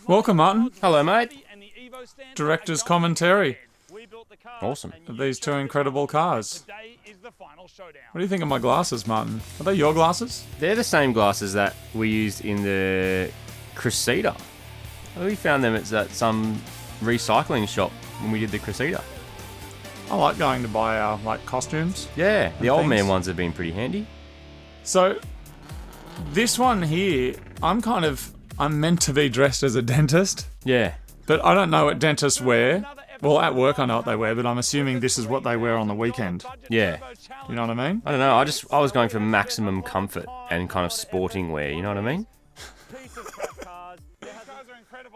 Welcome, Martin. Hello, mate. Director's commentary Awesome. of these two incredible cars. What do you think of my glasses, Martin? Are they your glasses? They're the same glasses that we used in the Cressida. We found them at some recycling shop when we did the Cressida. I like going to buy costumes. Yeah, the old things. man ones have been pretty handy. So, this one here, I'm meant to be dressed as a dentist, Yeah. but I don't know what dentists wear. Well, at work I know what they wear, but I'm assuming this is what they wear on the weekend. Yeah. You know what I mean? I don't know, I was going for maximum comfort and kind of sporting wear, you know what I mean?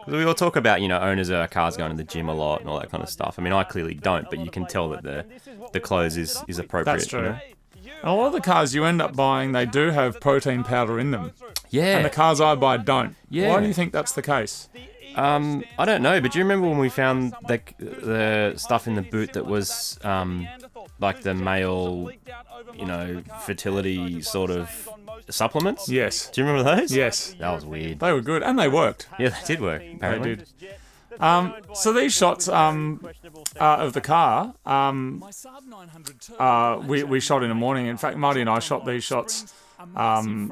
We all talk about, owners of our cars going to the gym a lot and all that kind of stuff. I mean, I clearly don't, but you can tell that the clothes is appropriate. That's true. You know? And a lot of the cars you end up buying, they do have protein powder in them. Yeah. And the cars I buy don't. Yeah. Why do you think that's the case? I don't know, but do you remember when we found the stuff in the boot that was like the male, fertility sort of supplements? Yes. Do you remember those? Yes. That was weird. They were good, and they worked. Yeah, they did work, apparently. They did. So these shots of the car, we shot in the morning. In fact, Marty and I shot these shots on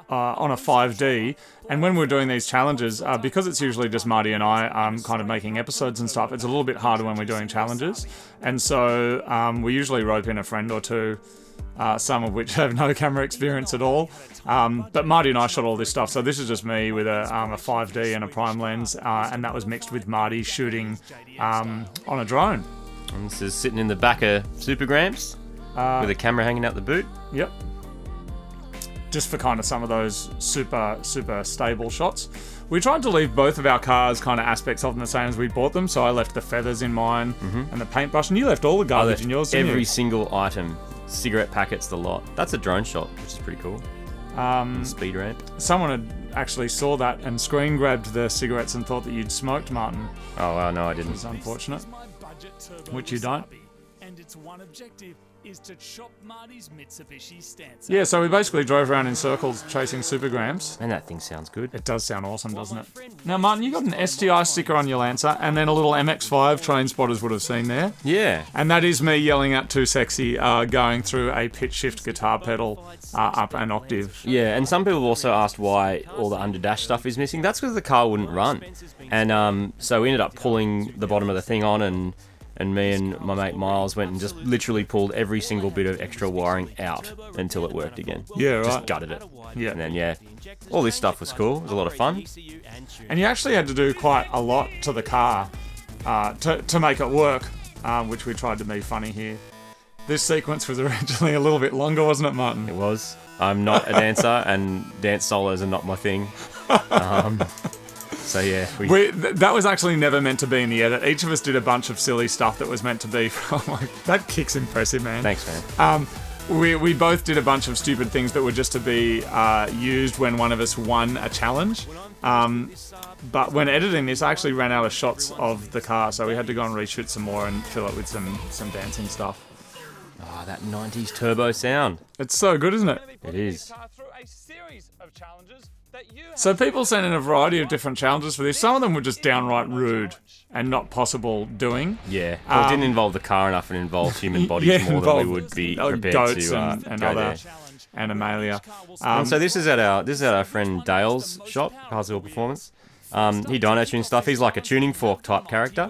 a 5D. And when we're doing these challenges, because it's usually just Marty and I kind of making episodes and stuff, it's a little bit harder when we're doing challenges. And so we usually rope in a friend or two, some of which have no camera experience at all. But Marty and I shot all this stuff. So this is just me with a 5D and a prime lens, and that was mixed with Marty shooting on a drone. And this is sitting in the back of Supergramps with a camera hanging out the boot. Yep. Just for kind of some of those super stable shots. We tried to leave both of our cars kind of aspects of them the same as we bought them. So I left the feathers in mine and the paintbrush, and you left all the garbage in yours, didn't you? Every single item. Cigarette packets, the lot. That's a drone shot, which is pretty cool. Speed ramp. Someone had actually saw that and screen grabbed the cigarettes and thought that you'd smoked, Martin. Oh, well, no, I didn't. It's unfortunate. Which you don't. And its one objective is to chop Marty's Mitsubishi Stancer. Yeah, so we basically drove around in circles chasing Supergrams. And that thing sounds good. It does sound awesome, doesn't it? Now, Martin, you got an STI sticker on your Lancer, and then a little MX-5 train spotters would have seen there. Yeah. And that is me yelling at Too Sexy, going through a pitch shift guitar pedal up an octave. Yeah, and some people also asked why all the under-dash stuff is missing. That's because the car wouldn't run. And so we ended up pulling the bottom of the thing on, and me and my mate Miles went and just literally pulled every single bit of extra wiring out until it worked again. Yeah, right. Just gutted it. Yeah. And then, all this stuff was cool. It was a lot of fun. And you actually had to do quite a lot to the car to make it work, which we tried to be funny here. This sequence was originally a little bit longer, wasn't it, Martin? It was. I'm not a dancer, and dance solos are not my thing. So yeah, that was actually never meant to be in the edit. Each of us did a bunch of silly stuff that was meant to be. That kick's impressive, man. Thanks, man. We both did a bunch of stupid things that were just to be used when one of us won a challenge. But when editing this, I actually ran out of shots of the car, so we had to go and reshoot some more and fill it with some dancing stuff. Oh, that 90s turbo sound. It's so good, isn't it? It is. So people sent in a variety of different challenges for this. Some of them were just downright rude and not possible doing. Yeah, well, it didn't involve the car enough and involved human bodies more than we would be prepared goats to and go other there. animalia. And so this is at our friend Dale's shop, Carswell Performance. He dyno tunes stuff. He's like a tuning fork type character.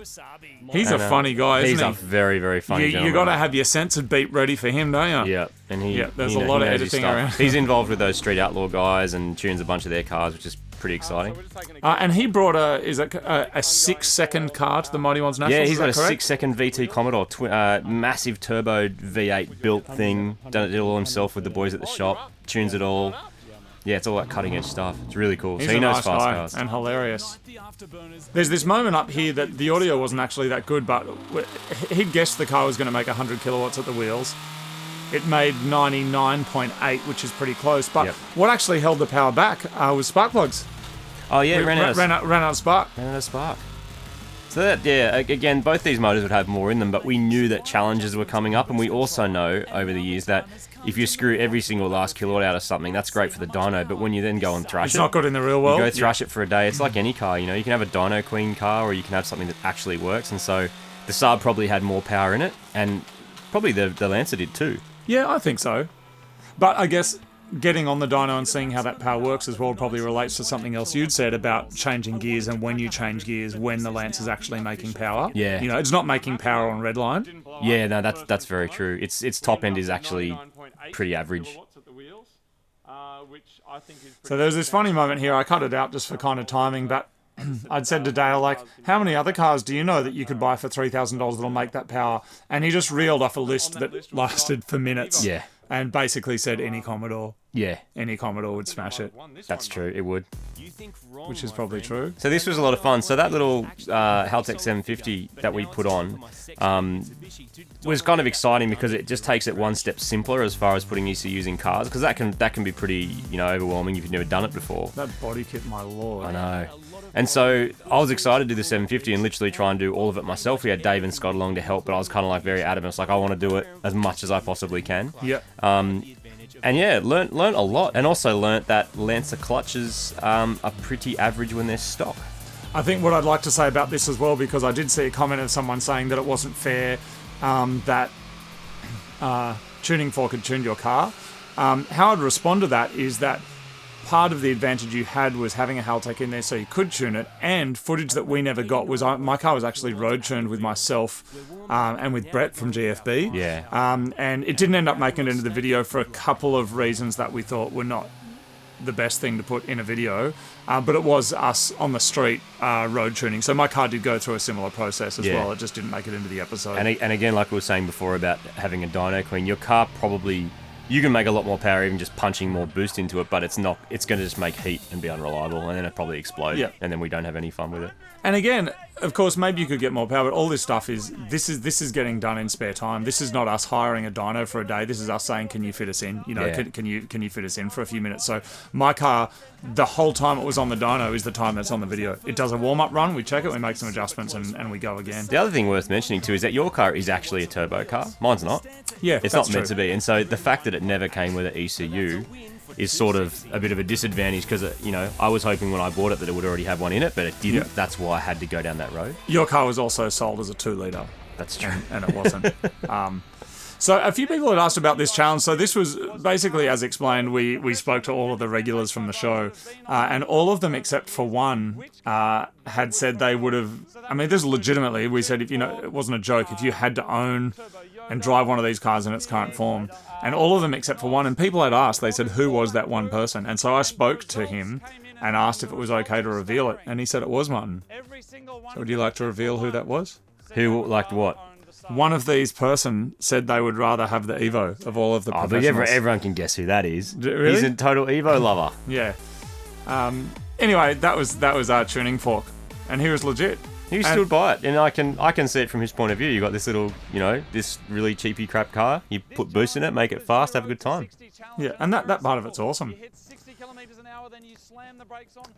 He's a funny guy, isn't he? He's a very, very funny gentleman. You got to have your censored beat ready for him, don't you? Yeah, and there's a lot of editing around. He's involved with those Street Outlaw guys and tunes a bunch of their cars, which is pretty exciting. And he brought a 6-second car to the Mighty Ones Nationals. Yeah, he's got a correct? 6-second VT Commodore, massive turbo V8 built thing. Done it all himself with the boys at the shop. Tunes it all. Yeah, it's all that cutting edge stuff. It's really cool. He's so he a knows nice fast guy cars. and hilarious. There's this moment up here that the audio wasn't actually that good, but he'd guessed the car was going to make 100 kilowatts at the wheels. It made 99.8, which is pretty close. But what actually held the power back was spark plugs. Oh yeah, ran out of spark. Ran out of spark. So that, again, both these motors would have more in them, but we knew that challenges were coming up, and we also know over the years that if you screw every single last kilowatt out of something, that's great for the dyno. But when you then go and thrash It's it, not good in the real world. you go thrash it for a day. It's like any car, you know. You can have a dyno queen car, or you can have something that actually works. And so the Saab probably had more power in it, and probably the Lancer did too. Yeah, I think so. But I guess getting on the dyno and seeing how that power works as well probably relates to something else you'd said about changing gears, and when you change gears, when the Lancer's actually making power. Yeah. You know, it's not making power on redline. Yeah, no, that's very true. Its top end is actually pretty average. So there's this funny moment here. I cut it out just for kind of timing, but I'd said to Dale, like, how many other cars do you know that you could buy for $3,000 that'll make that power? And he just reeled off a list that lasted for minutes. Yeah. And basically said any Commodore. Yeah, Any Commodore would smash it, that's true. It would. which is probably true. So this was a lot of fun. So that little Haltech 750 that we put on was kind of exciting because it just takes it one step simpler as far as putting ECUs in cars, because that can be pretty overwhelming if you've never done it before. That body kit, my lord. I know. And so I was excited to do the 750 and literally try and do all of it myself. We had Dave and Scott along to help, but I was kind of like very adamant. It's like, I want to do it as much as I possibly can. Yep. And yeah, learnt a lot, and also learnt that Lancer clutches are pretty average when they're stock. I think what I'd like to say about this as well, because I did see a comment of someone saying that it wasn't fair that tuning fork had tuned your car. How I'd respond to that is that part of the advantage you had was having a Haltech in there so you could tune it, and footage that we never got was my car was actually road tuned with myself and with Brett from GFB. Yeah. And it didn't end up making it into the video for a couple of reasons that we thought were not the best thing to put in a video, but it was us on the street road tuning. So my car did go through a similar process as well. It just didn't make it into the episode. And again, like we were saying before about having a dyno queen, your car probably... You can make a lot more power even just punching more boost into it, but it's going to just make heat and be unreliable, and then it probably explode, and then we don't have any fun with it. And again, of course, maybe you could get more power, but all this stuff is getting done in spare time. This is not us hiring a dyno for a day. This is us saying, can you fit us in? You know, can you fit us in for a few minutes? So my car, the whole time it was on the dyno is the time that's on the video. It does a warm-up run, we check it, we make some adjustments, and we go again. The other thing worth mentioning too is that your car is actually a turbo car. Mine's not. Yeah, it's not meant to be. And so the fact that it never came with an ECU is sort of a bit of a disadvantage, because I was hoping when I bought it that it would already have one in it, but it didn't. That's why I had to go down that road. Your car was also sold as a 2-litre. That's true. And it wasn't. So a few people had asked about this challenge. So this was basically, as explained, we spoke to all of the regulars from the show, and all of them except for one had said they would have... I mean, this is legitimately, we said, if it wasn't a joke, if you had to own and drive one of these cars in its current form, and all of them except for one, and people had asked, they said, who was that one person? And so I spoke to him and asked if it was okay to reveal it, and he said it was Martin. So would you like to reveal who that was? Who, like what? One of these person said they would rather have the Evo of all of the professionals. But everyone can guess who that is. Really? He's a total Evo lover. Yeah. Anyway, that was our tuning fork, and he was legit. He stood by it, and I can see it from his point of view. You got this little, this really cheapy crap car. You put boost in it, make it fast, have a good time. Yeah, and that part of it's awesome.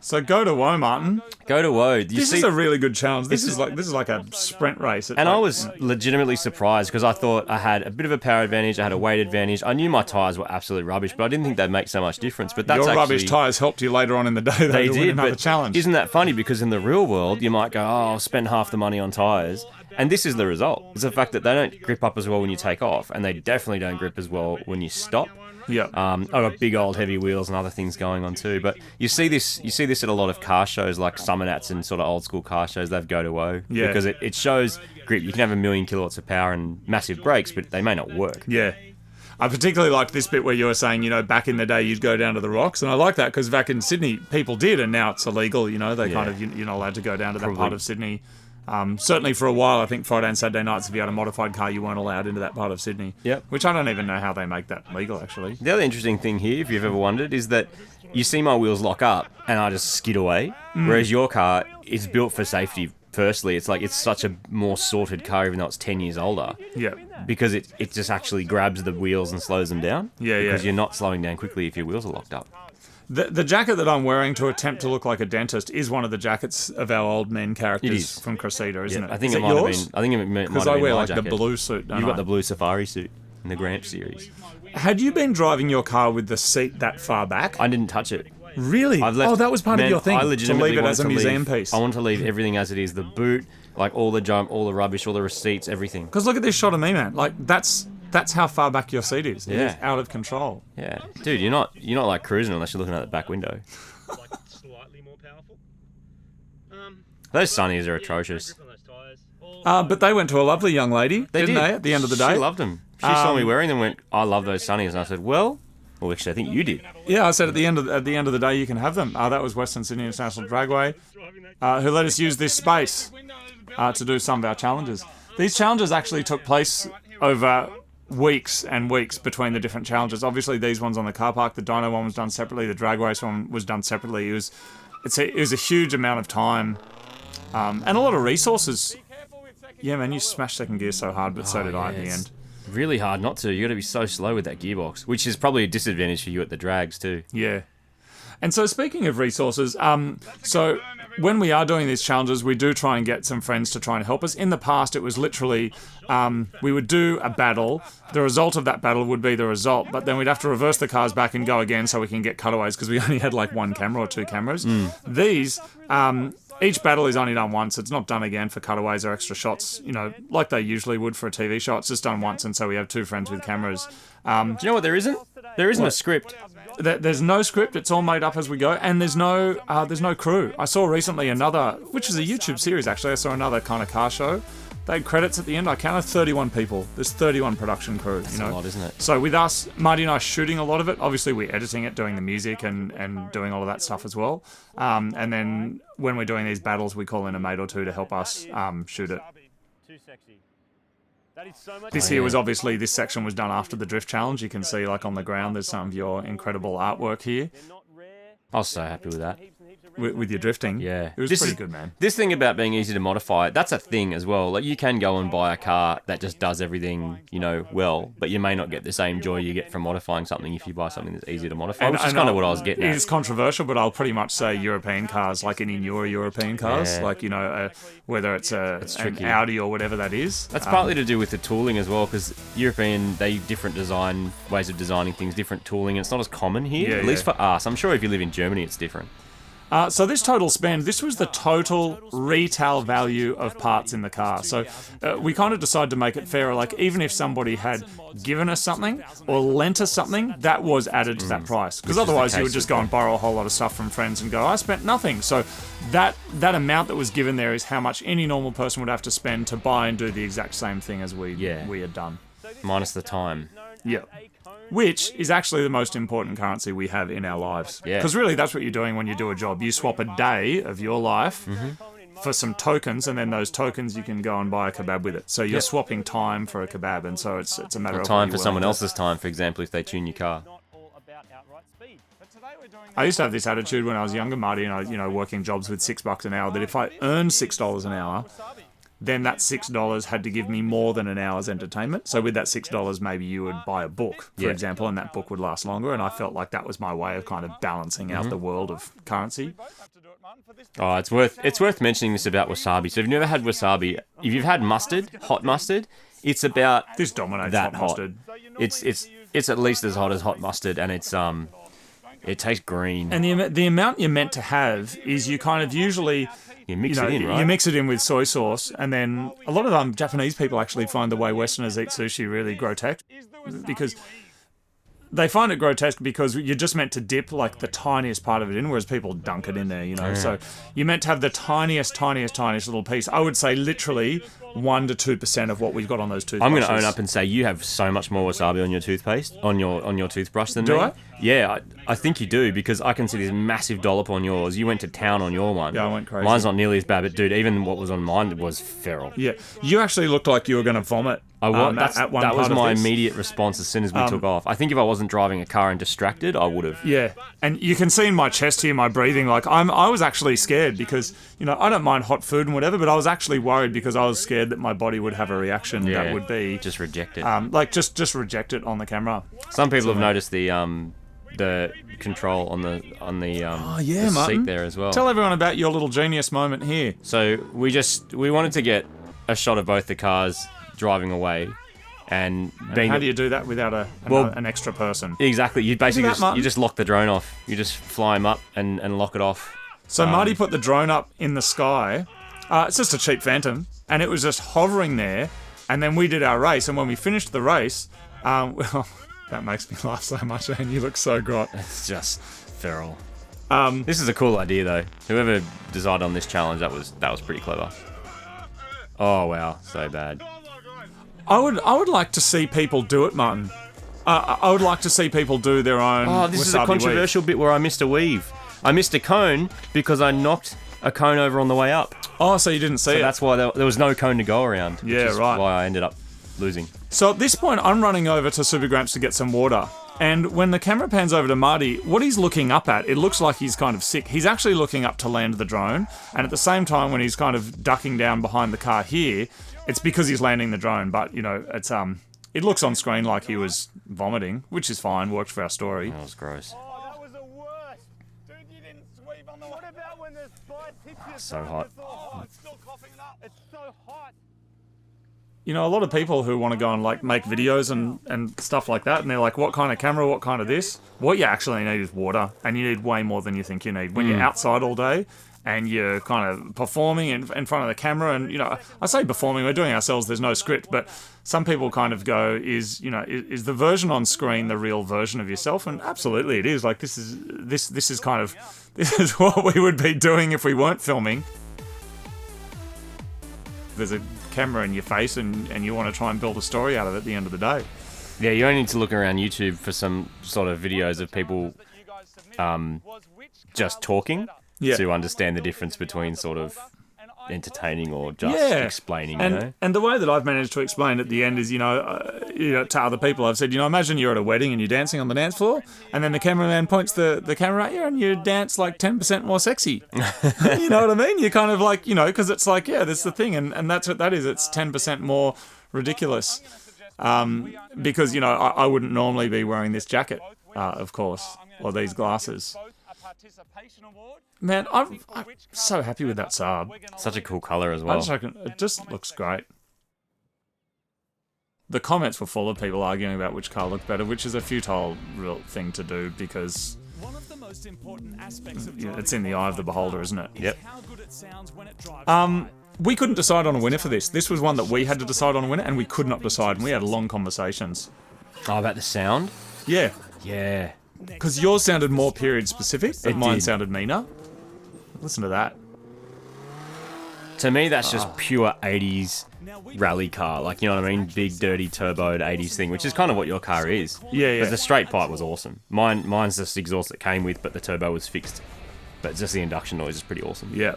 So go to Woe, Martin. Go to Woe. This is a really good challenge. This is like a sprint race. And I was legitimately surprised, because I thought I had a bit of a power advantage, I had a weight advantage. I knew my tyres were absolutely rubbish, but I didn't think they'd make so much difference. But that's your rubbish tyres helped you later on in the day. They did, another but challenge. Isn't that funny? Because in the real world, you might go, I'll spend half the money on tyres. And this is the result. It's the fact that they don't grip up as well when you take off, and they definitely don't grip as well when you stop. Yeah. I've got big old heavy wheels and other things going on too. But you see this at a lot of car shows, like Summernats and sort of old school car shows. They've go to woe because it shows grip. You can have 1,000,000 kilowatts of power and massive brakes, but they may not work. Yeah. I particularly liked this bit where you were saying, back in the day you'd go down to the rocks, and I like that because back in Sydney people did, and now it's illegal. They kind of you're not allowed to go down to that part of Sydney. Certainly for a while, I think Friday and Saturday nights, if you had a modified car, you weren't allowed into that part of Sydney. Yep. Which I don't even know how they make that legal, actually. The other interesting thing here, if you've ever wondered, is that you see my wheels lock up and I just skid away, whereas your car is built for safety. Firstly, it's such a more sorted car, even though it's 10 years older. Yeah. Because it just actually grabs the wheels and slows them down. Yeah, because you're not slowing down quickly if your wheels are locked up. The jacket that I'm wearing to attempt to look like a dentist is one of the jackets of our old men characters from Cressida, isn't it? I think is it might yours? have been. I think it might have been Because I wear my like jacket. the blue suit. You've got the blue safari suit. in the Gramp series. Had you been driving your car with the seat that far back? I didn't touch it. Really? That was part of your thing. I to legitimately leave it wanted as a to museum leave, piece. I want to leave everything as it is. The boot, like all the junk, all the rubbish, all the receipts, everything. Because look at this shot of me, man. Like that's how far back your seat is. It is Yeah. out of control. Yeah, dude, you're not like cruising unless you're looking out the back window. Like slightly more powerful. Those sunnies are atrocious. But they went to a lovely young lady, They didn't did. they? At the end of the day, She loved them. She saw me wearing them and went, I love those sunnies. And I said, well, actually, I think you did. Yeah, I said at the end of the day you can have them. That was Western Sydney International Dragway, who let us use this space to do some of our challenges. These challenges actually took place over weeks and weeks between the different challenges. Obviously, these ones on the car park, the dyno one was done separately, the drag race one was done separately. It was a huge amount of time and a lot of resources. Yeah, man, you smashed second gear so hard, but so did I at the end. Really hard not to. You got to be so slow with that gearbox, which is probably a disadvantage for you at the drags too. Yeah. And so speaking of resources, so when we are doing these challenges, we do try and get some friends to try and help us. In the past, it was literally, we would do a battle. The result of that battle would be the result, but then we'd have to reverse the cars back and go again so we can get cutaways because we only had like one camera or two cameras. These, each battle is only done once. It's not done again for cutaways or extra shots, like they usually would for a TV shot. It's just done once, and so we have two friends with cameras. Do you know what there isn't? There isn't a script. There's no script. It's all made up as we go, and there's no crew. I saw recently another, which is a YouTube series actually. I saw another kind of car show. They had credits at the end. I counted 31 people. There's 31 production crew. That's a lot, isn't it? So with us, Marty and I shooting a lot of it. Obviously, we're editing it, doing the music, and doing all of that stuff as well. And then when we're doing these battles, we call in a mate or two to help us shoot it. This here was obviously, this section was done after the drift challenge. You can see like on the ground, there's some of your incredible artwork here. I was so happy with that. With your drifting. Yeah. It was pretty good, man. This thing about being easy to modify, that's a thing as well. Like you can go and buy a car that just does everything, well, but you may not get the same joy you get from modifying something if you buy something that's easy to modify, which is kind of what I was getting at. It is controversial, but I'll pretty much say European cars, like any newer European cars, like, whether it's an Audi or whatever that is. That's partly to do with the tooling as well, because European, they different ways of designing things, different tooling, and it's not as common here, at least for us. I'm sure if you live in Germany, it's different. So this total spend, this was the total retail value of parts in the car. So we kind of decided to make it fairer. Like even if somebody had given us something or lent us something, that was added to that price. Because otherwise you would just go and borrow a whole lot of stuff from friends and go, I spent nothing. So that amount that was given there is how much any normal person would have to spend to buy and do the exact same thing as we had done. Minus the time. Yeah. Which is actually the most important currency we have in our lives. Yeah. Because really that's what you're doing when you do a job. You swap a day of your life for some tokens, and then those tokens you can go and buy a kebab with it. So you're swapping time for a kebab, and so it's a matter of time for someone else's time, for example, if they tune your car. I used to have this attitude when I was younger, Marty, and I, working jobs with $6 an hour, that if I earned $6 an hour, then that $6 had to give me more than an hour's entertainment. So with that $6, maybe you would buy a book, for example, and that book would last longer. And I felt like that was my way of kind of balancing out the world of currency. Oh, it's worth mentioning this about wasabi. So if you've never had wasabi, if you've had mustard, hot mustard, it's about this dominates that hot mustard. It's at least as hot as hot mustard, and it tastes green. And the amount you're meant to have is you kind of usually... You mix it in, right? You mix it in with soy sauce, and then a lot of Japanese people actually find the way Westerners eat sushi really grotesque, because they find it grotesque because you're just meant to dip like the tiniest part of it in, whereas people dunk it in there, So you're meant to have the tiniest little piece. I would say literally 1 to 2% of what we've got on those toothbrushes. I'm going to own up and say you have so much more wasabi on your toothpaste, on your toothbrush than me. Do I? Yeah, I think you do, because I can see this massive dollop on yours. You went to town on your one. Yeah, I went crazy. Mine's not nearly as bad, but dude, even what was on mine was feral. Yeah, you actually looked like you were going to vomit. That was my this. immediate response as soon as we took off. I think if I wasn't driving a car and distracted, I would have. Yeah, and you can see in my chest here, my breathing, like I was actually scared because, I don't mind hot food and whatever, but I was actually worried because I was scared that my body would have a reaction that would be... Just reject it. Just reject it on the camera. Some people have noticed the control on the seat there as well. Tell everyone about your little genius moment here. So we wanted to get a shot of both the cars driving away, And how do you do that without an extra person? Exactly. You basically that, Martin? you just lock the drone off. You just fly him up and lock it off. So Marty put the drone up in the sky. It's just a cheap Phantom, and it was just hovering there. And then we did our race, and when we finished the race, well, that makes me laugh so much, and you look so grot. It's just feral. This is a cool idea, though. Whoever decided on this challenge, that was pretty clever. Oh wow, so bad. I would like to see people do it, Martin. I would like to see people do their own. Oh, this is a wasabi controversial bit where I missed a weave. I missed a cone because I knocked a cone over on the way up. Oh, so you didn't see So it. that's why there was no cone to go around. Which Yeah, is right. Why I ended up losing. So at this point, I'm running over to Super Gramps to get some water. And when the camera pans over to Marty, what he's looking up at, it looks like he's kind of sick. He's actually looking up to land the drone. And at the same time, when he's kind of ducking down behind the car here, it's because he's landing the drone. But, you know, it's it looks on screen like he was vomiting, which is fine, worked for our story. That was gross. Oh, that was the worst. Dude, you didn't sweep on the... What about when the spice hits you? So hot. Oh, it's still coughing it up. It's so hot. You know, a lot of people who want to go and like make videos and stuff like that, and they're like, what kind of camera, what kind of this? What you actually need is water, and you need way more than you think you need. When you're outside all day and you're kind of performing in front of the camera, and, you know, I say performing, we're doing ourselves, there's no script, but some people kind of go, is the version on screen the real version of yourself? And absolutely it is. Like, this is kind of, this is what we would be doing if we weren't filming. There's a camera in your face and you want to try and build a story out of it at the end of the day. Yeah, you only need to look around YouTube for some sort of videos of people just talking to understand the difference between sort of entertaining or just explaining, you know? And the way that I've managed to explain at the end is, you know, to other people, I've said, you know, imagine you're at a wedding and you're dancing on the dance floor, and then the cameraman points the camera at you and you dance like 10% more sexy. You know what I mean? You're kind of like, you know, because it's like, yeah, that's the thing, and that's what that is. It's 10% more ridiculous. Because, you know, I wouldn't normally be wearing this jacket, of course, or these glasses. Man, I'm so happy with that Saab. Such a cool colour as well. It just looks great. The comments were full of people arguing about which car looked better, which is a futile real thing to do because One of the most important aspects of it's in the eye of the beholder, isn't it? Yep. how good it sounds when it drives We couldn't decide on a winner for this. This was one that we had to decide on a winner, and we could not decide, and we had long conversations. Oh, about the sound? Yeah, Yeah. because yours sounded more period specific, but It mine did. sounded meaner. Listen to that. To me, that's just pure 80s rally car. Like, you know what I mean? Big, dirty, turboed 80s thing, which is kind of what your car is. Yeah. But the straight pipe was awesome. Mine's just the exhaust that came with, but the turbo was fixed. But just the induction noise is pretty awesome. Yeah.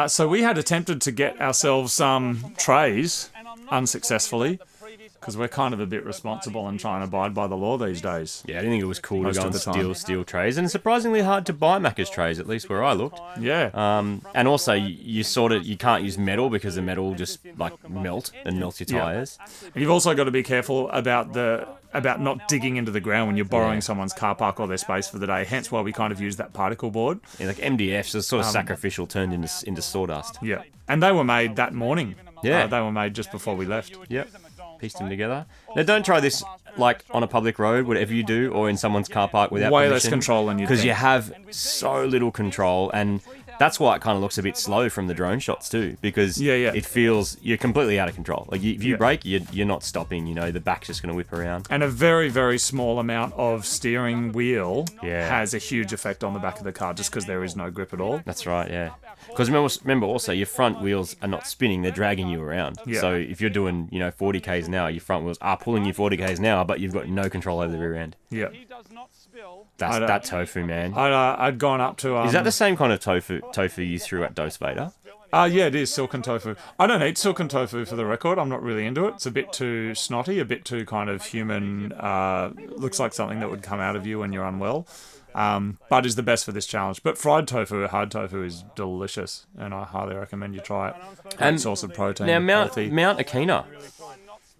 So we had attempted to get ourselves some trays unsuccessfully, because we're kind of a bit responsible and trying to abide by the law these days. Yeah, I didn't think it was cool Most to go of and the time. steal steel trays, and surprisingly hard to buy Macca's trays, at least where I looked. Yeah. And also, you can't use metal because the metal will just like melt and melts your tires. And you've also got to be careful about not digging into the ground when you're borrowing someone's car park or their space for the day. Hence why we kind of use that particle board. Yeah, like MDFs are sort of sacrificial, turned into sawdust. Yeah. And they were made that morning. Yeah. They were made just before we left. Yep. Pieced them together. Now, don't try this like on a public road, whatever you do, or in someone's car park without Way permission. less control than you Because think. you have so little control, and that's why it kind of looks a bit slow from the drone shots too. Because it feels you're completely out of control. Like if you brake, you're not stopping. You know, the back's just going to whip around. And a very, very small amount of steering wheel Yeah. has a huge effect on the back of the car just because there is no grip at all. That's right, yeah. Because remember also, your front wheels are not spinning, they're dragging you around. Yeah. So if you're doing, 40 k's an hour, your front wheels are pulling you 40 k's an hour, but you've got no control over the rear end. Yeah. That's that tofu, man. I'd gone up to... Is that the same kind of tofu you threw at Dose Vader? Yeah, it is silken tofu. I don't eat silken tofu for the record. I'm not really into it. It's a bit too snotty, a bit too kind of human. Looks like something that would come out of you when you're unwell. But is the best for this challenge. But fried tofu, hard tofu, is delicious, and I highly recommend you try it. Great source of protein. Now, Mount healthy. Akina.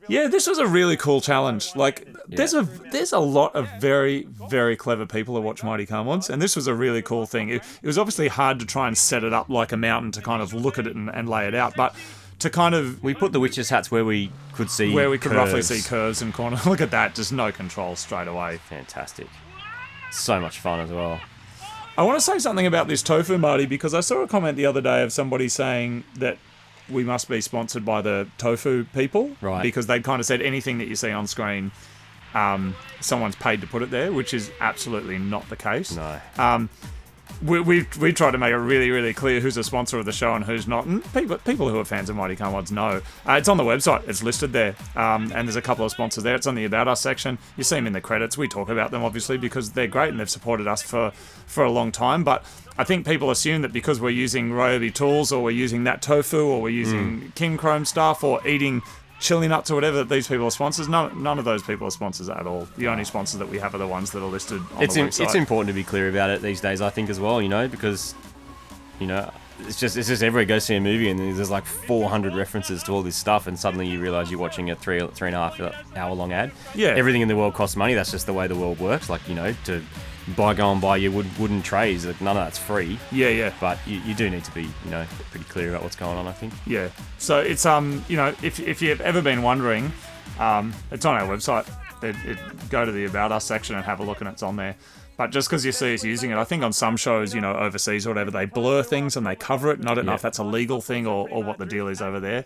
Yeah, this was a really cool challenge. Like, there's a lot of very, very clever people who watch Mighty Car Mods, and this was a really cool thing. It was obviously hard to try and set it up like a mountain to kind of look at it and lay it out, but to kind of We put the witches' hats where we could see roughly curves. see curves and corners. Look at that, just no control straight away. Fantastic. So much fun as well. I want to say something about this tofu, Marty, because I saw a comment the other day of somebody saying that we must be sponsored by the tofu people. Right. Because they kind of said anything that you see on screen, someone's paid to put it there, which is absolutely not the case. No. We try to make it really, really clear who's a sponsor of the show and who's not. And people who are fans of Mighty Car Mods know. It's on the website. It's listed there. And there's a couple of sponsors there. It's on the About Us section. You see them in the credits. We talk about them, obviously, because they're great and they've supported us for a long time. But I think people assume that because we're using WASAABI tools or we're using that tofu or we're using King Chrome stuff or eating chili nuts or whatever, that these people are sponsors. None of those people are sponsors at all. The only sponsors that we have are the ones that are listed on the website. It's important to be clear about it these days, I think, as well, because, it's just everywhere. Go see a movie and there's like 400 references to all this stuff, and suddenly you realise you're watching a 3.5 hour long ad. Yeah. Everything in the world costs money. That's just the way the world works. Like, to go and buy your wooden trays, like, none of that's free. Yeah. But you do need to be, pretty clear about what's going on, I think. Yeah. So it's if you've ever been wondering, it's on our website. Go to the About Us section and have a look, and it's on there. But just because you see us using it, I think on some shows, overseas or whatever, they blur things and they cover it. And I don't know if that's a legal thing or what the deal is over there.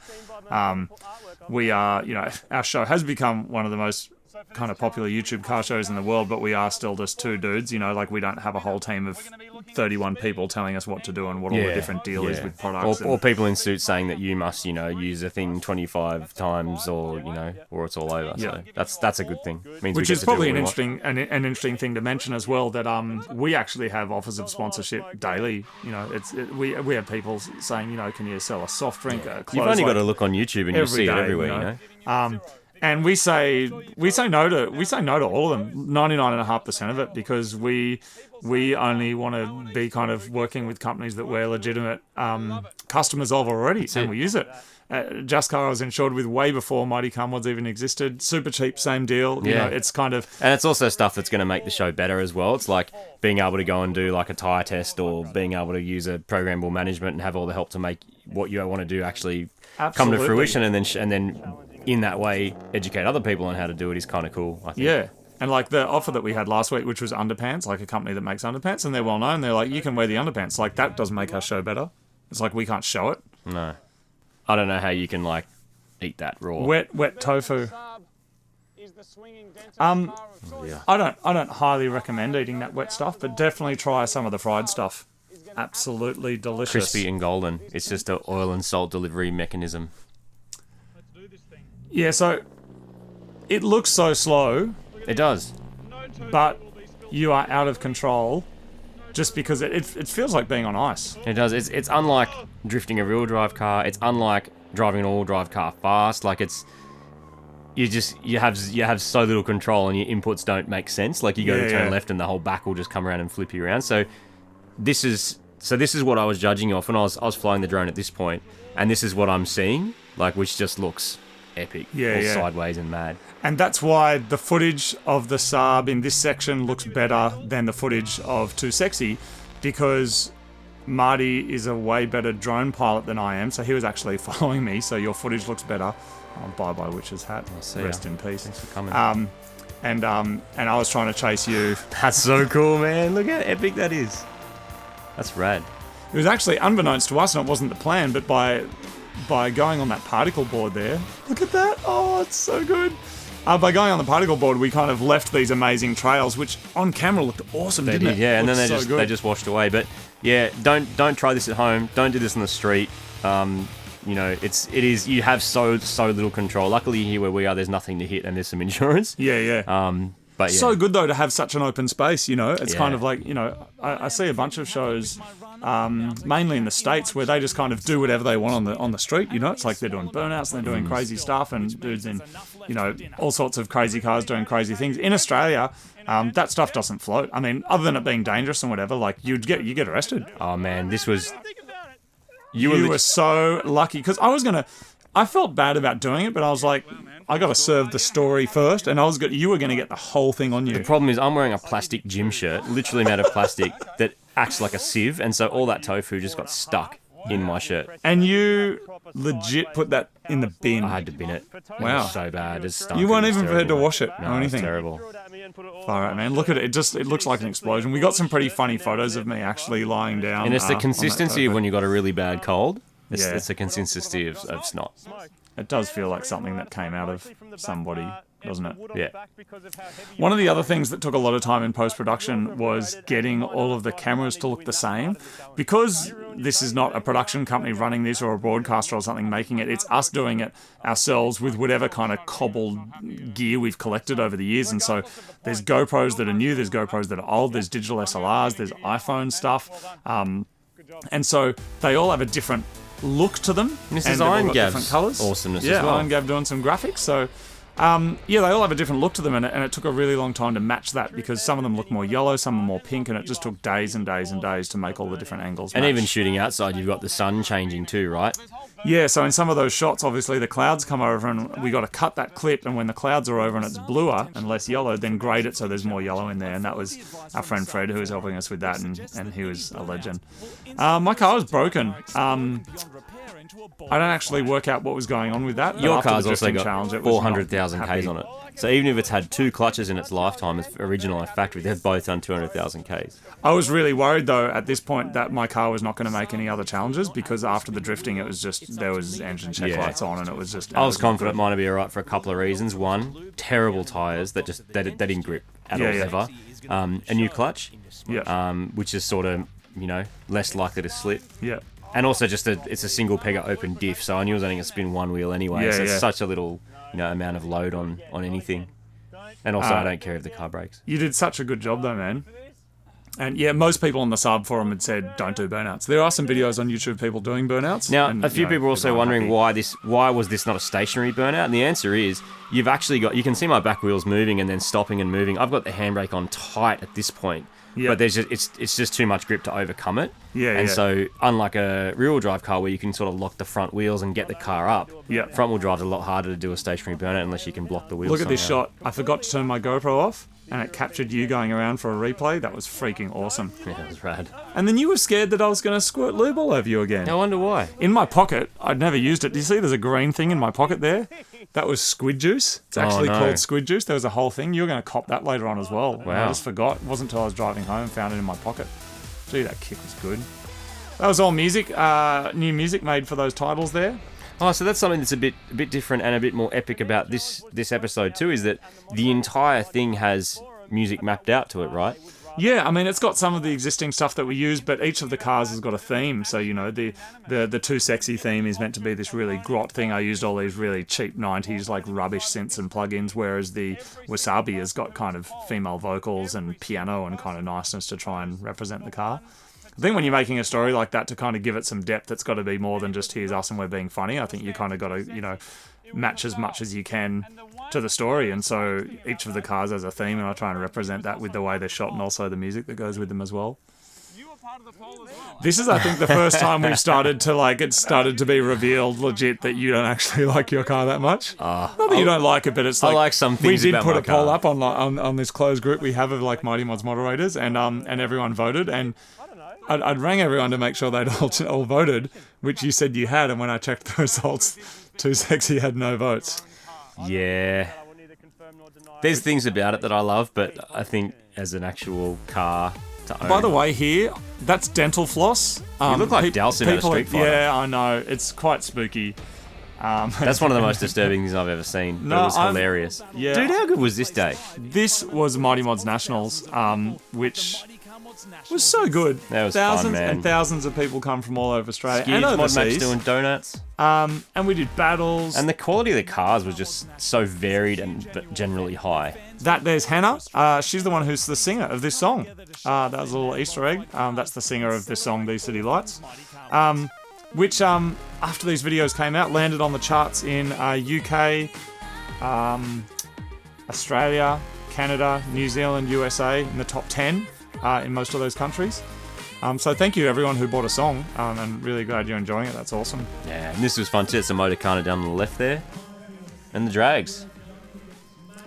We are, our show has become one of the most kind of popular YouTube car shows in the world, but we are still just two dudes, we don't have a whole team of 31 people telling us what to do and what all the different deal is with products. Or people in suits saying that you must, use a thing 25 times or it's all over. Yeah. So that's a good thing. Means Which we get is to do probably what an we want. interesting thing to mention as well, that we actually have offers of sponsorship daily. We have people saying, can you sell a soft drink, clothes? You've only got to look on YouTube and you'll see it day, everywhere, And we say no to all of them, 99.5% of it, because we only want to be kind of working with companies that we're legitimate customers of already, and we use it. Just Car I was insured with way before Mighty Car Mods even existed. Super cheap, same deal. It's kind of... And it's also stuff that's going to make the show better as well. It's like being able to go and do like a tyre test or being able to use a programmable management and have all the help to make what you want to do actually come to fruition, and then in that way educate other people on how to do it is kind of cool, I think. Yeah. And like the offer that we had last week, which was underpants, like a company that makes underpants, and they're well known. They're like, you can wear the underpants. Like, that doesn't make our show better. It's like we can't show it. No. I don't know how you can like eat that raw. Wet tofu. Yeah. I don't highly recommend eating that wet stuff, but definitely try some of the fried stuff. Absolutely delicious. Crispy and golden. It's just an oil and salt delivery mechanism. Yeah, so it looks so slow, It does. but you are out of control just because it feels like being on ice. It does. It's unlike drifting a real drive car. It's unlike driving an all drive car fast. Like you have so little control and your inputs don't make sense. Like you go to turn left and the whole back will just come around and flip you around. So this is what I was judging off when I was flying the drone at this point, and this is what I'm seeing, like, which just looks epic. All sideways and mad. And that's why the footage of the Saab in this section looks better than the footage of Too Sexy, because Marty is a way better drone pilot than I am, so he was actually following me, so your footage looks better. Oh, bye-bye Witch's hat. see Rest ya. in peace. Thanks for coming. And I was trying to chase you. That's so cool, man. Look how epic that is. That's rad. It was actually unbeknownst to us, and it wasn't the plan, but by going on that particle board there, look at that. Oh, it's so good. By going on the particle board, we kind of left these amazing trails, which on camera looked awesome, didn't it? Yeah, and then Looked they just washed away. But yeah, don't try this at home. Don't do this in the street. It is you have so little control. Luckily here where we are, there's nothing to hit and there's some insurance. Yeah. But yeah. So good though to have such an open space. It's kind of like I see a bunch of shows, mainly in the States, where they just kind of do whatever they want on the street. It's like they're doing burnouts and they're doing crazy stuff, and dudes in all sorts of crazy cars doing crazy things. In Australia, that stuff doesn't float. I mean, other than it being dangerous and whatever, like you get arrested. Oh man, this was. You were so lucky, because I felt bad about doing it, but I was like, I got to serve the story first, and you were going to get the whole thing on you. The problem is I'm wearing a plastic gym shirt, literally made of plastic, that acts like a sieve, and so all that tofu just got stuck in my shirt. And you legit put that in the bin. I had to bin it. Wow. It was so bad. It stunk. You weren't It was even prepared to terrible. wash it No, or it was anything. terrible. All right, man. Look at it. It looks like an explosion. We got some pretty funny photos of me actually lying down. And it's the on that consistency of photo. when you got a really bad cold. It's, Yeah. it's the consistency of snot. It does feel like something that came out of somebody, doesn't it? Yeah. One of the other things that took a lot of time in post-production was getting all of the cameras to look the same. Because this is not a production company running this or a broadcaster or something making it, it's us doing it ourselves with whatever kind of cobbled gear we've collected over the years. And so there's GoPros that are new, there's GoPros that are old, there's digital SLRs, there's iPhone stuff. And so they all have a different look to them. And this and is they've all Iron got Gav's different colours. awesomeness Yeah, as well. Iron Gav doing some graphics. So, yeah, they all have a different look to them, and it took a really long time to match that because some of them look more yellow, some are more pink, and it just took days and days and days to make all the different angles And match. even shooting outside, you've got the sun changing too, right? Yeah, so in some of those shots, obviously the clouds come over and we got to cut that clip, and when the clouds are over and it's bluer and less yellow, then grade it so there's more yellow in there, and that was our friend Fred who was helping us with that, and he was a legend. My car was broken. I don't actually work out what was going on with that. but Your after the car's also drifting got challenge, it was not 400,000 happy. Ks on it. So even if it's had 2 clutches in its lifetime, it's original and factory, they've both done 200,000 Ks. I was really worried though at this point that my car was not going to make any other challenges because after the drifting, it was just there was engine check Yeah. lights on and it was just. I was confident mine would be alright for a couple of reasons. One, terrible tyres that didn't grip at all Yeah. ever. A new clutch, Yeah. which is sort of, less likely to slip. Yeah. And also just it's a single pegger open diff, so I knew it was only going to spin one wheel anyway. Yeah, so it's yeah. such a little, amount of load on anything. And also I don't care if the car breaks. You did such a good job though, man. And yeah, most people on the Saab forum had said don't do burnouts. There are some videos on YouTube of people doing burnouts. Now, and, a few people are also aren't wondering happy. why was this not a stationary burnout? And the answer is you've actually got, you can see my back wheels moving and then stopping and moving. I've got the handbrake on tight at this point, Yeah. but it's just too much grip to overcome it. Yeah, And yeah. so, unlike a rear-wheel drive car where you can sort of lock the front wheels and get the car up, Yeah. front-wheel drive's a lot harder to do a stationary burnout unless you can block the wheels. Look at this somehow. shot. I forgot to turn my GoPro off and it captured you going around for a replay. That was freaking awesome. Yeah, that was rad. And then you were scared that I was going to squirt lube all over you again. I wonder why. In my pocket, I'd never used it. Do you see there's a green thing in my pocket there? That was squid juice. It's actually no. called squid juice. There was a whole thing. You were going to cop that later on as well. And I Wow. just forgot. It wasn't until I was driving home and found it in my pocket. Gee, that kick was good. That was all music. New music made for those titles there. Oh, so that's something that's a bit different and a bit more epic about this episode too, is that the entire thing has music mapped out to it, right? Yeah, I mean, it's got some of the existing stuff that we use, but each of the cars has got a theme. So, the Too Sexy theme is meant to be this really grot thing. I used all these really cheap 90s, like, rubbish synths and plugins, whereas the Wasabi has got kind of female vocals and piano and kind of niceness to try and represent the car. I think when you're making a story like that, to kind of give it some depth, it's got to be more than just here's us and we're being funny. I think you kind of got to, match as much as you can to the story. And so each of the cars has a theme, and I try and represent that with the way they're shot and also the music that goes with them as well. This is, I think, the first time we've started to be revealed legit that you don't actually like your car that much. Not that you don't like it, but it's like... I like some things we did about put my a poll car. up on this closed group we have of like Mighty Mods moderators, and everyone voted, and I'd rang everyone to make sure they'd all voted, which you said you had, and when I checked the results, Too Sexy had no votes. Yeah. There's things about it that I love, but I think as an actual car to own... By the way, here, that's dental floss. You look like Dalsin out of people Street Fighter. Yeah, I know. It's quite spooky. That's one of the most disturbing things I've ever seen. But No, it was I'm- hilarious. yeah. Dude, how good was this day? This was Mighty Mods Nationals, which was so good. That was thousands fun, man. and thousands of people come from all over Australia Skids, and Mod Max overseas. doing donuts. And we did battles. And the quality of the cars was just so varied and but generally high. There's Hannah. She's the one who's the singer of this song. That was a little Easter egg. That's the singer of this song, These City Lights. Which, after these videos came out, landed on the charts in UK, Australia, Canada, New Zealand, USA, in the top 10 in most of those countries. So thank you to everyone who bought a song, and really glad you're enjoying it. That's awesome. Yeah, and this was fun too. It's the Motorcana down on the left there. And the drags.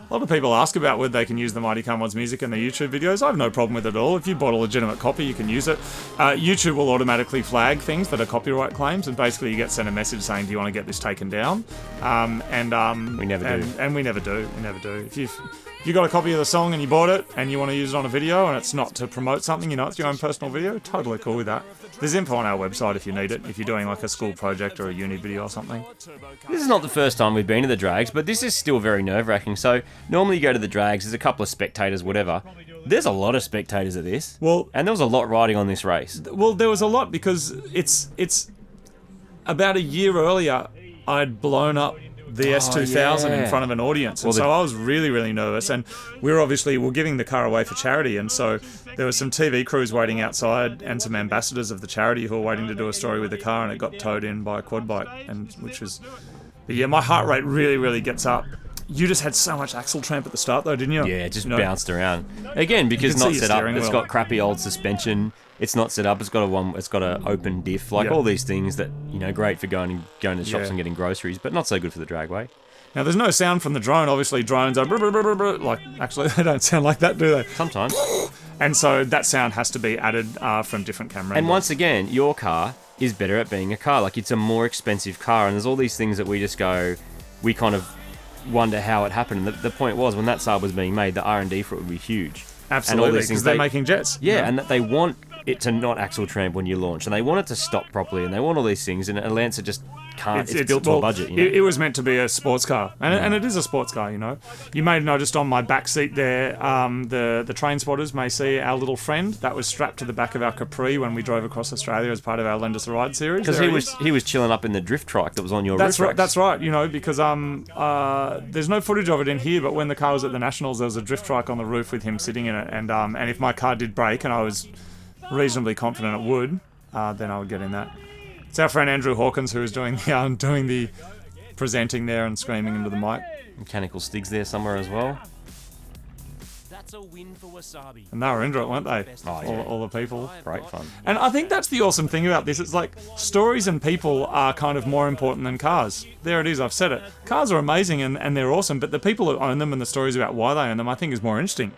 A lot of people ask about whether they can use the Mighty Car Mods music in their YouTube videos. I have no problem with it at all. If you bought a legitimate copy, you can use it. YouTube will automatically flag things that are copyright claims, and basically you get sent a message saying, do you want to get this taken down? We never do. And we never do. We never do. If you got a copy of the song and you bought it and you want to use it on a video and it's not to promote something, it's your own personal video, totally cool with that. There's info on our website if you need it, if you're doing like a school project or a uni video or something. This is not the first time we've been to the drags, but this is still very nerve-wracking. So normally you go to the drags, there's a couple of spectators, whatever. There's a lot of spectators at this. Well, and there was a lot riding on this race. Well, there was a lot because it's about a year earlier I'd blown up the S2000 in front of an audience, and so I was really, really nervous. And we're giving the car away for charity, and so there was some TV crews waiting outside and some ambassadors of the charity who were waiting to do a story with the car, and it got towed in by a quad bike, but yeah, my heart rate really, really gets up. You just had so much axle tramp at the start, though, didn't you? Yeah, it just bounced around again because not set up. It's got crappy old suspension. It's not set up. It's got an open diff. All these things that great for going to the shops and getting groceries, but not so good for the dragway. Now, there's no sound from the drone. Obviously, drones are actually they don't sound like that, do they? Sometimes. And so that sound has to be added from different camera angles. And once again, your car is better at being a car. It's a more expensive car, and there's all these things that we kind of wonder how it happened. And the point was, when that Saab was being made, the R&D for it would be huge. Absolutely, because they're making jets. Yeah, and that they want it to not axle tramp when you launch, and they want it to stop properly, and they want all these things, and a Lancer just can't. It's built to a budget. It was meant to be a sports car, and it is a sports car. You may have noticed on my back seat there, the train spotters may see our little friend that was strapped to the back of our Capri when we drove across Australia as part of our Lend Us a Ride series. Because he was chilling up in the drift trike that was on your roof. That's right. That's right. Because there's no footage of it in here, but when the car was at the Nationals, there was a drift trike on the roof with him sitting in it, and if my car did break, and I was reasonably confident it would, then I would get in that. It's our friend Andrew Hawkins who is doing the presenting there and screaming into the mic. Mechanical Stigs there somewhere as well. That's a win for Wasabi. And they were into it, weren't they? Oh, yeah. All the people. Great fun. And I think that's the awesome thing about this. It's like stories and people are kind of more important than cars. There it is, I've said it. Cars are amazing and they're awesome, but the people who own them and the stories about why they own them, I think is more interesting.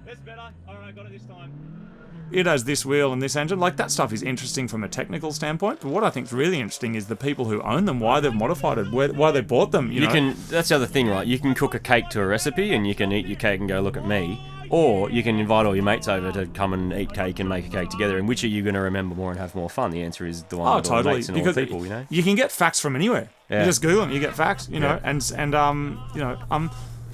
That's better. Alright, got it this time. It has this wheel and this engine. That stuff is interesting from a technical standpoint, but what I think is really interesting is the people who own them, why they've modified it, why they bought them. That's the other thing, right? You can cook a cake to a recipe and you can eat your cake and go look at me, or you can invite all your mates over to come and eat cake and make a cake together. And which are you going to remember more and have more fun? The answer is the one with all the mates and all the people, You can get facts from anywhere. Yeah. You just Google them, you get facts,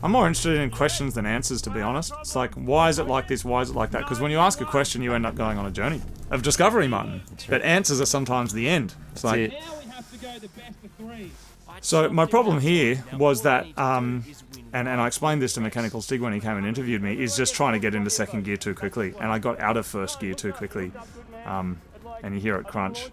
I'm more interested in questions than answers, to be honest. It's like, why is it like this? Why is it like that? Because when you ask a question, you end up going on a journey of discovery, Martin. But answers are sometimes the end. It's like, Now we have to go the best of three. so my problem here was that, and I explained this to Mechanical Stig when he came and interviewed me, is just trying to get into second gear too quickly. And I got out of first gear too quickly. And you hear it crunch.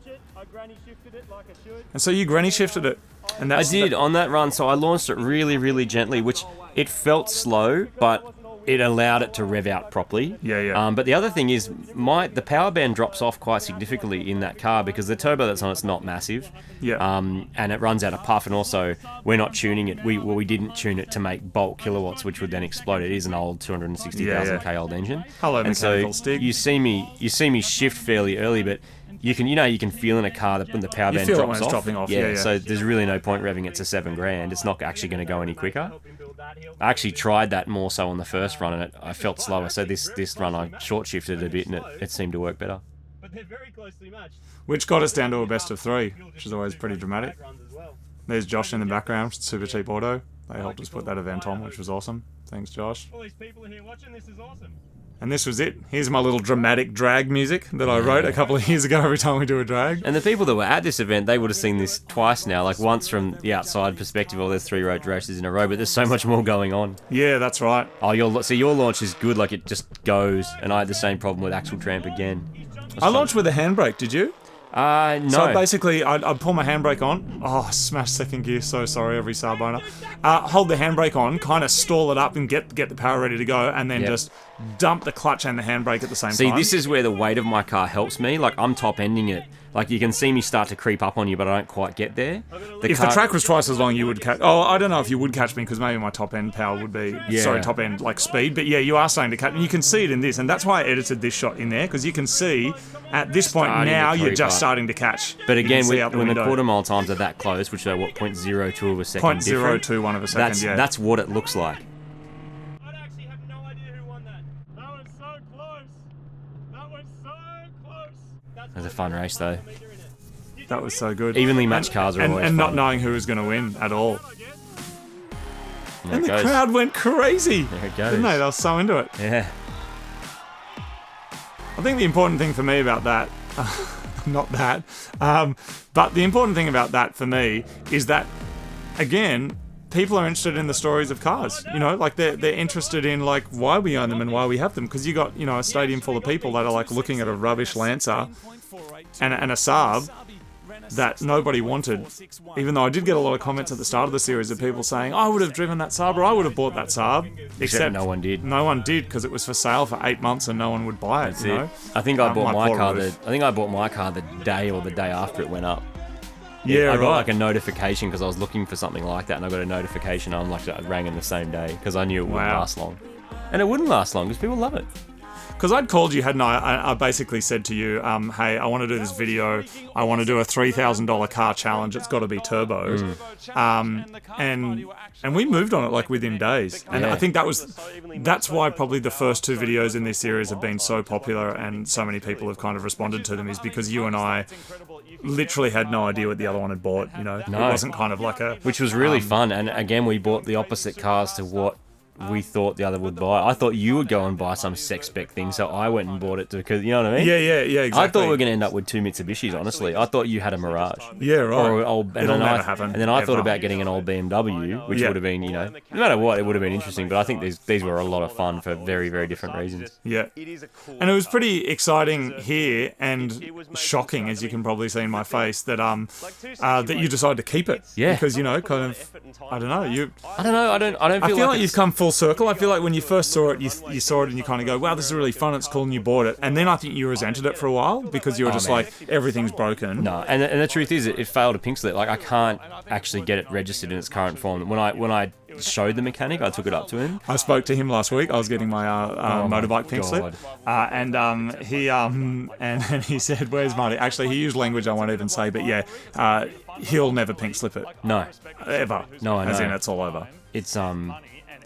And so you granny shifted it. And I did on that run, so I launched it really, really gently, which it felt slow, but it allowed it to rev out properly. Yeah. But the other thing is, the power band drops off quite significantly in that car because the turbo that's on it's not massive. Yeah. And it runs out of puff, and also we're not tuning it. We didn't tune it to make bulk kilowatts, which would then explode. It is an old 260,000 K old engine. Hello, and Mechanical so Stig. You see me shift fairly early, but you can feel in a car that when the power band feel it drops when it's dropping off. Yeah, Yeah. so there's really no point revving it to $7,000. It's not actually going to go any quicker. I actually tried that more so on the first run, and I felt slower. So this run I short shifted a bit, and it seemed to work better. But they're very closely matched. Which got us down to a best of three, which is always pretty dramatic. There's Josh in the background, Super Cheap Auto. They helped us put that event on, which was awesome. Thanks, Josh. All these people are here watching. This is awesome. And this was it. Here's my little dramatic drag music that I wrote a couple of years ago every time we do a drag. And the people that were at this event, they would have seen this twice now. Once from the outside perspective, there's 3 road races in a row, but there's so much more going on. Yeah, that's right. Oh, your launch is good, it just goes. And I had the same problem with axle tramp again. I launched with a handbrake, did you? No. So basically, I'd pull my handbrake on. Oh, smash second gear. So sorry, every Saab owner. Hold the handbrake on, kind of stall it up and get the power ready to go, and then just dump the clutch and the handbrake at the same See, time. this is where the weight of my car helps me. Like, I'm top-ending it. Like, you can see me start to creep up on you, but I don't quite get there. If the track was twice as long, you would catch... Oh, I don't know if you would catch me, because maybe my top-end power would be... Yeah. Sorry, top-end, like, speed. But yeah, you are starting to catch... And you can see it in this, and that's why I edited this shot in there, because you can see, at this point Starting now, to you're creep just up. starting to catch. But You can again, see out when the window. quarter-mile times are that close, which are, what, 0.02 of a second different, 0.021 of a second, yeah. that's what it looks like. I actually have no idea who won that. That was so close. That was so close. It was a fun race, though. That was so good. Evenly matched cars are always and not fun. knowing who was going to win at all. There And it the goes. crowd went crazy. There it goes. Didn't they? They were so into it. Yeah. I think the important thing for me about that, not that, but the important thing about that for me is that, again, people are interested in the stories of cars. You know, like they're interested in like why we own them and why we have them. Because you got, you know, a stadium full of people that are like looking at a rubbish Lancer and a Saab that nobody wanted. Even though I did get a lot of comments at the start of the series of people saying, I would have driven that Saab or I would have bought that Saab. Except no one did. No one did, because it was for sale for 8 months and no one would buy it. That's you it. know? I think I bought my poor car. Ruth. I think I bought my car the day or the day after it went up. Yeah, I got right. like a notification because I was looking for something like that, and I got a notification. I rang in the same day because I knew it wouldn't Wow. last long, and it wouldn't last long because people love it. Because I'd called you, hadn't I? I basically said to you, hey, I want to do this video. I want to do a $3,000 car challenge. It's got to be turbo. And we moved on it like within days. And Yeah. I think that's why probably the first 2 videos in this series have been so popular and so many people have kind of responded to them, is because you and I literally had no idea what the other one had bought. You know, No. It wasn't kind of like a... Which was really fun, and again, we bought the opposite cars to what we thought the other would buy. I thought you would go and buy some sex spec thing, so I went and bought it because, you know what I mean? Yeah, exactly. I thought we were going to end up with 2 Mitsubishis, honestly. I thought you had a Mirage. Yeah, right. Or an old, and It'll then never happen. And then I thought ever. about getting an old BMW, which Yeah. would have been, you know, no matter what, it would have been interesting. But I think these were a lot of fun for very, very different reasons. Yeah. And it was pretty exciting here and shocking, as you can probably see in my face, that that you decided to keep it. Yeah. Because, you know, kind of, I don't know, I don't know. I don't I feel feel like it's- you've come full circle. I feel like when you first saw it, you saw it and you kind of go, wow, this is really fun, it's cool, and you bought it. And then I think you resented it for a while because you were just man. like, everything's broken. No, and the truth is, it failed to pink slip. Like, I can't actually get it registered in its current form. When I showed the mechanic, I took it up to him. I spoke to him last week. I was getting my motorbike pink slip, and he said, "Where's Marty?" Actually, he used language I won't even say, but yeah, he'll never pink slip it No, ever. No, I As in, know. it's all over. it's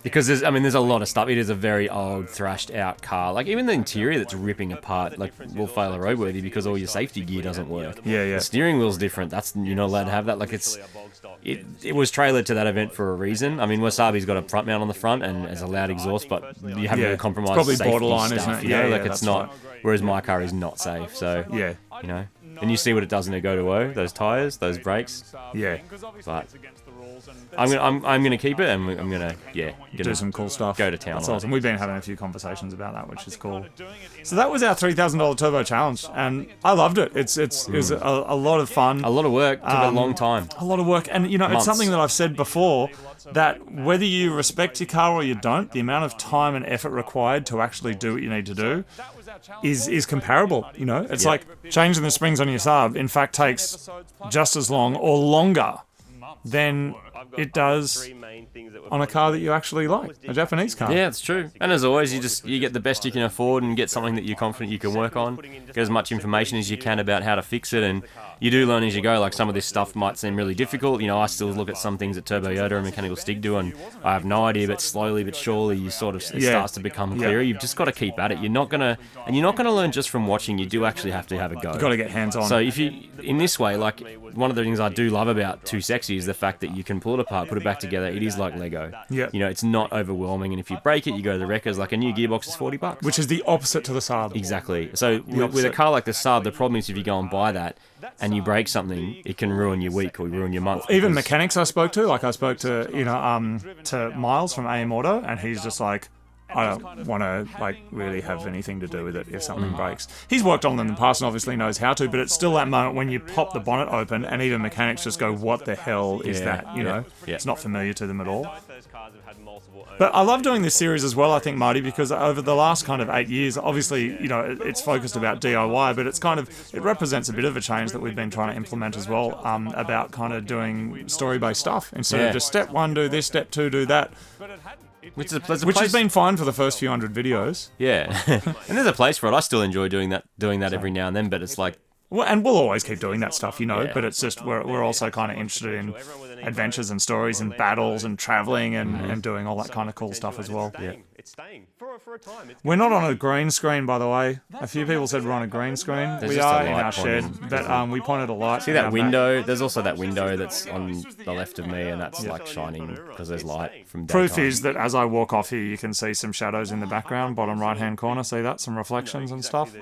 because there's a lot of stuff. It is a very old, thrashed out car. Like, even the interior that's ripping apart, like, will fail a roadworthy because all your safety gear doesn't work. Yeah. The steering wheel's different. You're not allowed to have that. Like, it was trailered to that event for a reason. I mean, Wasabi's got a front mount on the front and has a loud exhaust, but you haven't Yeah. really compromised It's probably safety borderline, stuff, isn't it? you know? Yeah, Like, yeah, it's that's not. right. Whereas my car is not safe. So Yeah. you know, and you see what it does when it go to O. Those tires, those brakes. Yeah. But I'm gonna keep it, and I'm gonna Do some cool stuff. Go to town That's on it. awesome. We've been having a few conversations about that, which is cool. So that was our $3,000 turbo challenge, and I loved it. It was a lot of fun. a lot of work. Took a long time. A lot of work, and you know, Months. it's something that I've said before, that whether you respect your car or you don't, the amount of time and effort required to actually do what you need to do is comparable. You know, it's like changing the springs on your Saab, in fact, takes just as long or longer than it does on a car that you actually like, a Japanese car. Yeah, it's true. And as always, you get the best you can afford and get something that you're confident you can work on. Get as much information as you can about how to fix it, and you do learn as you go. Like, some of this stuff might seem really difficult. You know, I still look at some things that Turbo Yoda and Mechanical Stig do, and I have no idea. But slowly but surely, it starts to become clearer. You've just got to keep at it. You're not gonna learn just from watching. You do actually have to have a go. You've got to get hands on. So if you, in this way, like, one of the things I do love about Too Sexy is the fact that you can pull it apart, put it back together. It is like Lego. Yeah. You know, it's not overwhelming, and if you break it, you go to the wreckers. Like, a new gearbox is $40. which is the opposite to the Saab. Exactly. So with a opposite. car like the Saab, the problem is if you go and buy that and you break something, it can ruin your week or ruin your month. Even because- mechanics I spoke to, like I spoke to, to Miles from AM Auto, and he's just like, I don't want to like really have anything to do with it if something breaks. He's worked on them in the past and obviously knows how to, but it's still that moment when you pop the bonnet open and even mechanics just go, what the hell is Yeah, that? You know, yeah. it's not familiar to them at all. Both those cars have But I love doing this series as well, I think, Marty, because over the last kind of 8 years, obviously, you know, it's focused about DIY, but it represents a bit of a change that we've been trying to implement as well, about kind of doing story-based stuff. Instead of just step 1, do this, step 2, do that. Which has been fine for the first few hundred videos. Yeah. And there's a place for it. I still enjoy doing that every now and then, but it's like... Well, and we'll always keep doing that stuff, you know, Yeah. but it's just we're also kind of interested in adventures and stories and battles and traveling and doing all that kind of cool stuff as well. Yeah. It's staying for a time. We're not on a green screen, by the way. A few people said we're on a green screen. There's We just a are in light our shed, pointing. but we pointed a light. See in our that back. window? There's also that window that's on the left of me, and that's like shining because there's light from daytime. Proof is that as I walk off here, you can see some shadows in the background, bottom right-hand corner. See that? Some reflections and stuff.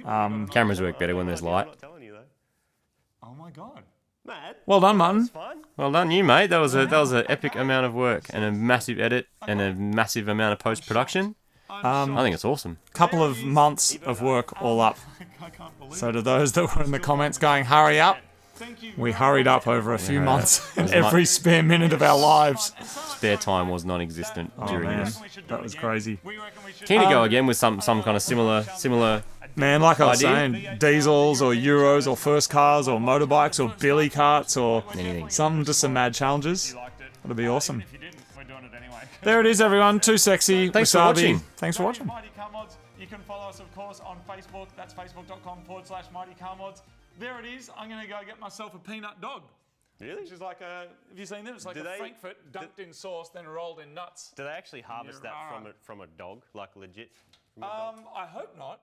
Cameras work better when there's light. Oh my god! Matt, Well done, Martin. fun. Well done, you mate. That was an epic amount of work and a massive edit and a massive amount of post production. I think it's awesome. Couple of months of work all up. So to those that were in the comments going, hurry up, we hurried up over a few months and every spare minute of our lives. Spare time was non-existent during Man, this. that was crazy. Keen to go again with some kind of similar. Man, like I was Idea? saying, diesels or Euros or first cars or motorbikes or billy carts or Anything. just some mad challenges. That'd be awesome. There it is, everyone. Too sexy. Thanks for Wasabi. watching. Thanks for watching. Mighty Car Mods. You can follow us, of course, on Facebook. That's facebook.com/Mighty Car Mods. There it is. I'm going to go get myself a peanut dog. Really? Which is like a, have you seen them? It's like Do a they- Frankfurt dunked in sauce, then rolled in nuts. Do they actually harvest that from a dog, like legit? I hope not.